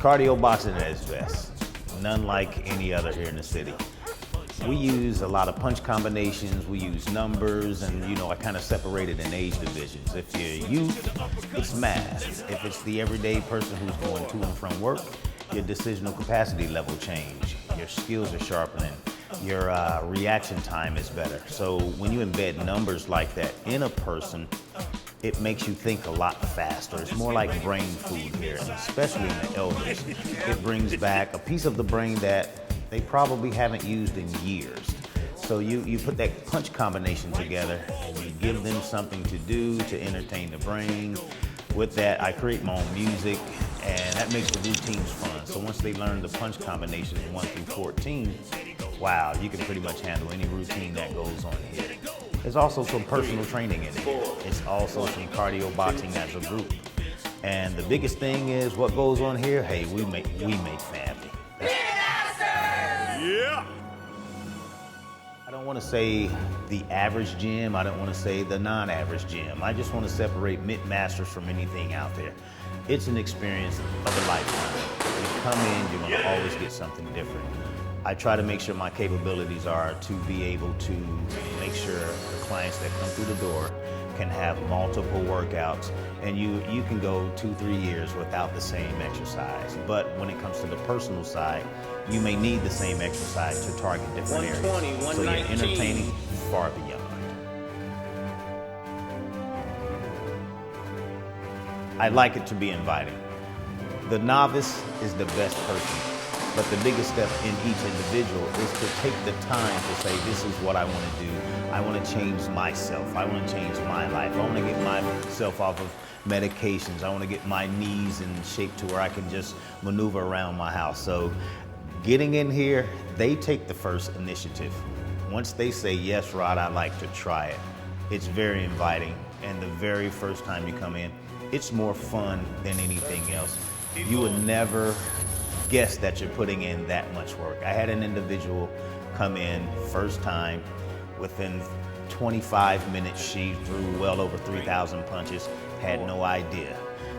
cardio boxing at its best. None like any other here in the city. We use a lot of punch combinations, we use numbers, and I kind of separate it in age divisions. If you're youth, it's math. If it's the everyday person who's going to and from work, your decisional capacity level change. Your skills are sharpening. Your reaction time is better. So when you embed numbers like that in a person, it makes you think a lot faster. It's more like brain food here, and especially in the elders. It brings back a piece of the brain that they probably haven't used in years. So you put that punch combination together and you give them something to do to entertain the brain. With that, I create my own music, and that makes the routines fun. So once they learn the punch combinations 1 through 14, wow, you can pretty much handle any routine that goes on here. There's also some personal training in it. It's also some cardio boxing as a group. And the biggest thing is what goes on here, hey, we make family. Yeah! I don't want to say the average gym. I don't want to say the non-average gym. I just want to separate Mitt Masters from anything out there. It's an experience of a lifetime. You come in, you're going to always get something different. I try to make sure my capabilities are to be able to make sure the clients that come through the door can have multiple workouts, and you can go 2-3 years without the same exercise. But when it comes to the personal side, you may need the same exercise to target different areas. 120, so you're entertaining far beyond. I like it to be inviting. The novice is the best person. But the biggest step in each individual is to take the time to say, this is what I want to do. I want to change myself. I want to change my life. I want to get myself off of medications. I want to get my knees in shape to where I can just maneuver around my house. So getting in here, they take the first initiative. Once they say, yes, Rod, I'd like to try it, it's very inviting. And the very first time you come in, it's more fun than anything else. You would never guess that you're putting in that much work. I had an individual come in first time. Within 25 minutes, she threw well over 3,000 punches, had no idea.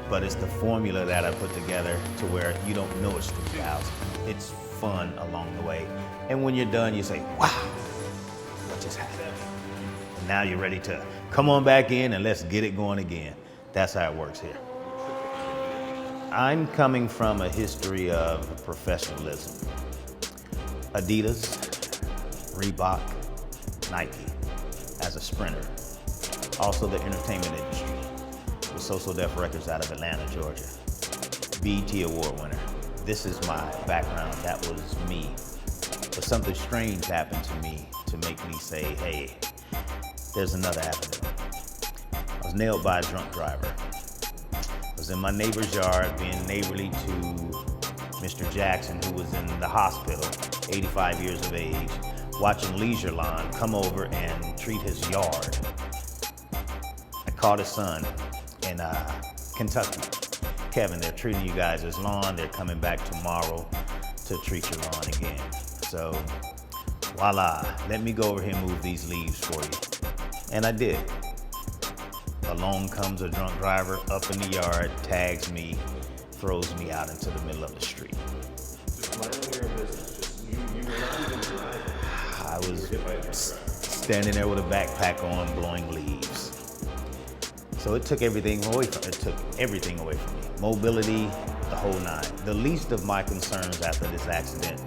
But it's the formula that I put together to where you don't know it's 3,000. It's fun along the way. And when you're done, you say, wow, what just happened? And now you're ready to come on back in and let's get it going again. That's how it works here. I'm coming from a history of professionalism. Adidas, Reebok, Nike, as a sprinter. Also the entertainment industry, with So Def Records out of Atlanta, Georgia. BET Award winner. This is my background, that was me. But something strange happened to me to make me say, hey, there's another avenue. I was nailed by a drunk driver. I was in my neighbor's yard being neighborly to Mr. Jackson, who was in the hospital, 85 years of age, watching Leisure Line come over and treat his yard. I called his son in Kentucky. Kevin, they're treating you guys as lawn. They're coming back tomorrow to treat your lawn again. So, voila, let me go over here and move these leaves for you. And I did. Along comes a drunk driver up in the yard, tags me, throws me out into the middle of the street. Just minding your business. Just you were not even driving. I was standing there with a backpack on, blowing leaves. So it took everything away from me. Mobility, the whole nine. The least of my concerns after this accident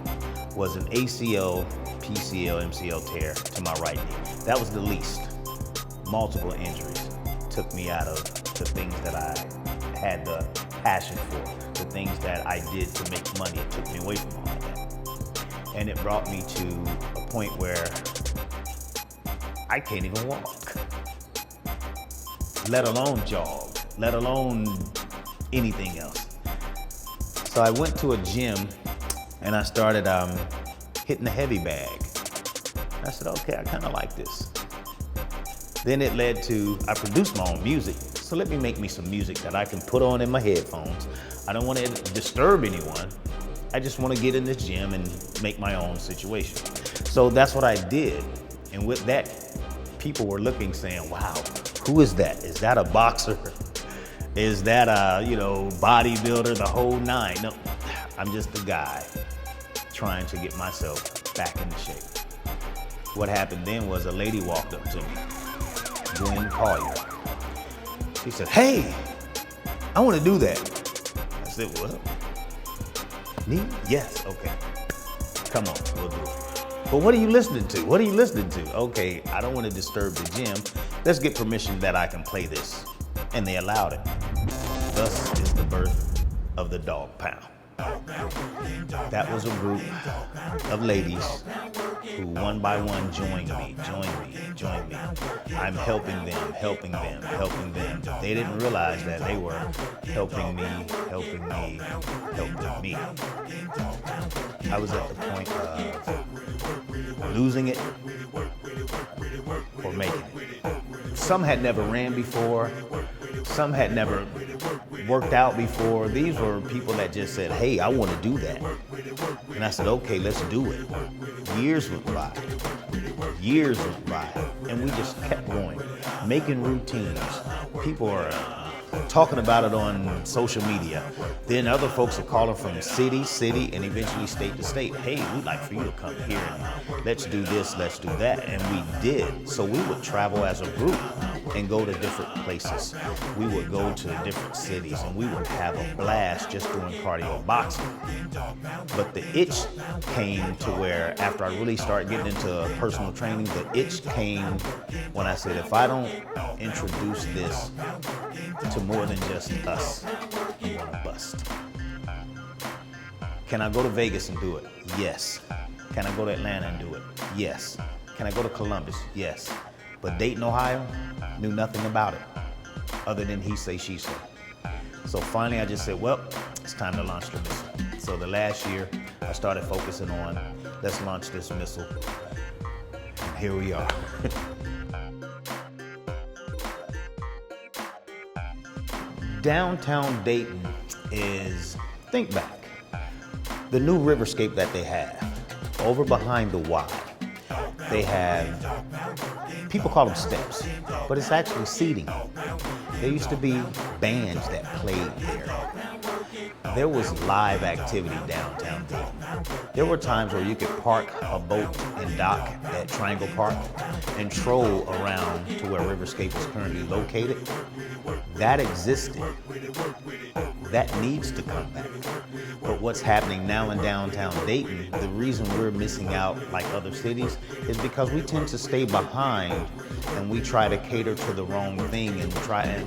was an ACL, PCL, MCL tear to my right knee. That was the least. Multiple injuries took me out of the things that I had the passion for, the things that I did to make money. It took me away from all of that. And it brought me to a point where I can't even walk, let alone jog, let alone anything else. So I went to a gym and I started hitting the heavy bag. I said, okay, I kind of like this. Then it led to, I produced my own music. So let me make me some music that I can put on in my headphones. I don't want to disturb anyone. I just want to get in this gym and make my own situation. So that's what I did. And with that, people were looking saying, wow, who is that? Is that a boxer? Is that a, bodybuilder, the whole nine? No, I'm just a guy trying to get myself back into shape. What happened then was a lady walked up to me, Gwen Collier. She said, "Hey, I want to do that." I said, "What? Me? Yes, okay. Come on, we'll do it." "But what are you listening to? What are you listening to?" "Okay, I don't want to disturb the gym. Let's get permission that I can play this." And they allowed it. Thus is the birth of the Dog Pound. That was a group of ladies who one by one joined me. I'm helping them. They didn't realize that they were helping me. I was at the point of losing it or making it. Some had never ran before. Some had never worked out before. These were people that just said, "Hey, I want to do that." And I said, "Okay, let's do it." Years went by, and we just kept going, making routines. People are talking about it on social media. Then other folks are calling from city, and eventually state to state. "Hey, we'd like for you to come here and let's do this, let's do that." And we did. So we would travel as a group and go to different places. We would go to different cities and we would have a blast just doing cardio boxing. But the itch came to where after I really started getting into personal training, the itch came when I said, if I don't introduce this to more than just us, I'm gonna bust. Can I go to Vegas and do it? Yes. Can I go to Atlanta and do it? Yes. Can I go to Columbus? Yes. But Dayton, Ohio, knew nothing about it other than he say, she say. So finally I just said, well, it's time to launch the missile. So the last year I started focusing on, let's launch this missile. And here we are. Downtown Dayton is, think back, the new riverscape that they have over behind the Y. They have, people call them steps, but it's actually seating. There used to be bands that played there. There was live activity downtown Dayton. There were times where you could park a boat and dock at Triangle Park and troll around to where Riverscape is currently located. That existed. That needs to come back. But what's happening now in downtown Dayton, the reason we're missing out like other cities is because we tend to stay behind and we try to cater to the wrong thing and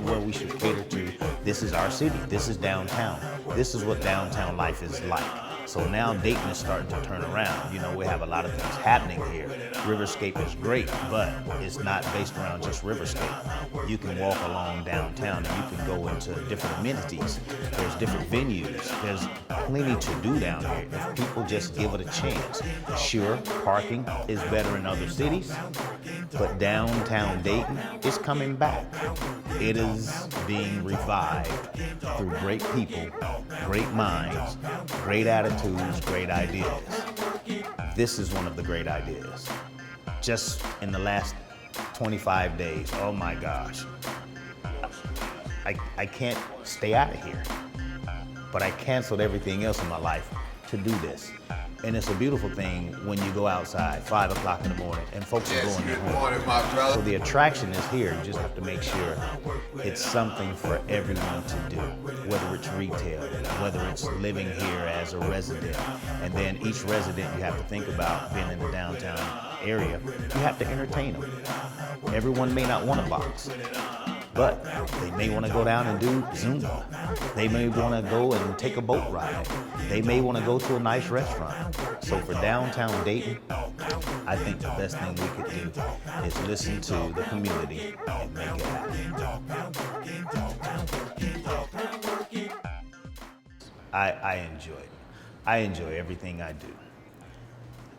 where we should cater to, this is our city, this is downtown. This is what downtown life is like. So now Dayton is starting to turn around. You know, we have a lot of things happening here. Riverscape is great, but it's not based around just Riverscape. You can walk along downtown and you can go into different amenities. There's different venues. There's plenty to do down here if people just give it a chance. Sure, parking is better in other cities, but downtown Dayton is coming back. It is being revived through great people, great minds, great attitudes, great ideas. This is one of the great ideas. Just in the last 25 days, oh my gosh. I can't stay out of here, but I canceled everything else in my life to do this. And it's a beautiful thing when you go outside 5 o'clock in the morning and folks are going home. So the attraction is here. You just have to make sure it's something for everyone to do, whether it's retail, whether it's living here as a resident. And then each resident, you have to think about being in the downtown area, you have to entertain them. Everyone may not want a box, but they may want to go down and do Zumba. They may want to go and take a boat ride. They may want to go to a nice restaurant. So for downtown Dayton, I think the best thing we could do is listen to the community and make it happen. I enjoy it. I enjoy everything I do.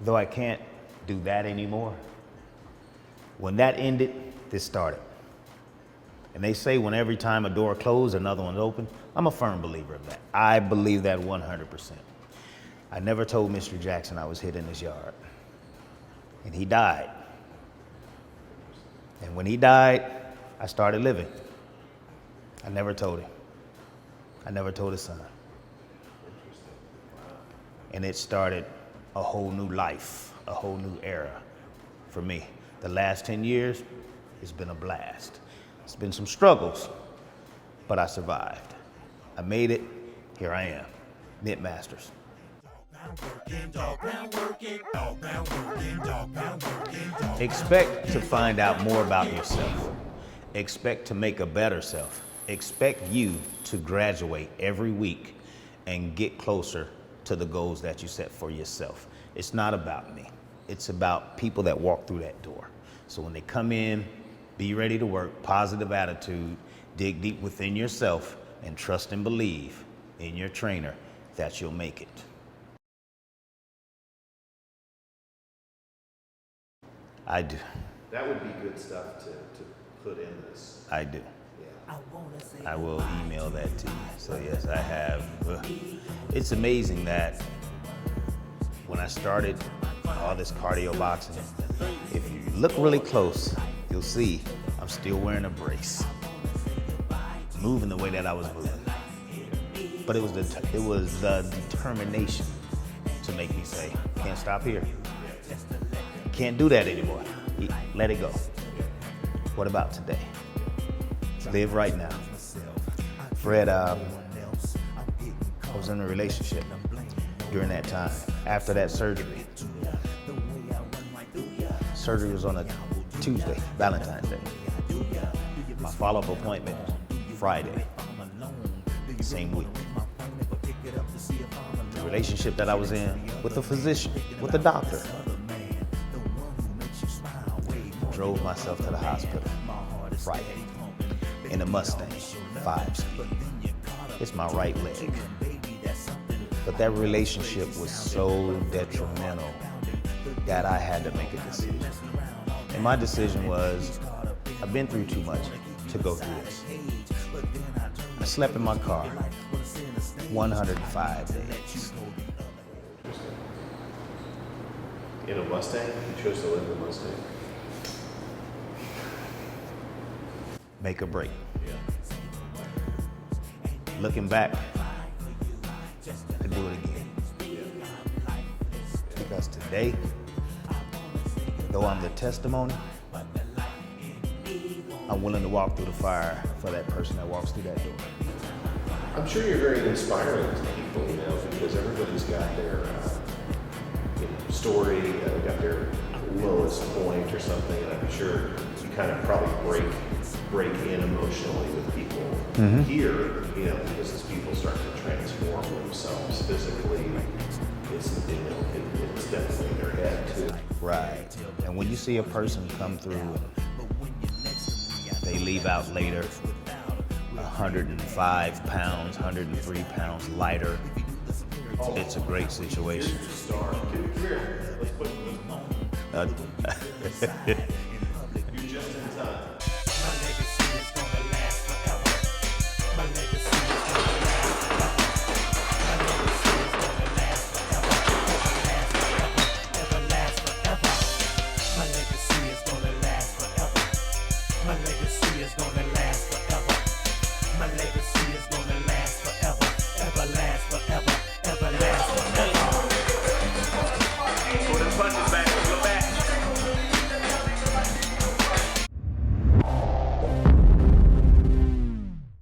Though I can't do that anymore. When that ended, this started. And they say when every time a door closes, another one's open. I'm a firm believer of that. I believe that 100%. I never told Mr. Jackson I was hit in his yard. And he died. And when he died, I started living. I never told him. I never told his son. and it started a whole new life, a whole new era for me. The last 10 years, it's been a blast. It's been some struggles, but I survived. I made it, here I am, Mitt Masters. Expect to find out more about yourself. Expect to make a better self. Expect you to graduate every week and get closer to the goals that you set for yourself. It's not about me. It's about people that walk through that door. So when they come in, be ready to work, positive attitude, dig deep within yourself, and trust and believe in your trainer that you'll make it. I do. That would be good stuff to put in this. I do. Yeah. I will email that to you. So yes, I have. It's amazing that when I started all this cardio boxing, if you look really close, you'll see I'm still wearing a brace, moving the way that I was moving. But it was the determination to make me say, can't stop here. Can't do that anymore. Let it go. What about today? Live right now. Fred, I was in a relationship during that time. After that surgery. Surgery was on a Tuesday, Valentine's Day. My follow-up appointment, Friday, same week. The relationship that I was in with the physician, with the doctor, drove myself to the hospital Friday in a Mustang 5-speed. It's my right leg. But that relationship was so detrimental that I had to make a decision. And my decision was, I've been through too much to go through this. I slept in my car 105 days. In a Mustang? You chose to live in a Mustang? Make or break. Looking back, I'd do it again. Because today, though I'm the testimony, I'm willing to walk through the fire for that person that walks through that door. I'm sure you're very inspiring to people, because everybody's got their story, got their lowest point or something, and I'm sure you kind of probably break in emotionally with people here, because as people start to transform themselves physically, it's definitely in their head too. Right. And when you see a person come through and they leave out later 105 pounds, 103 pounds lighter, it's a great situation. Star. Come here. Let's put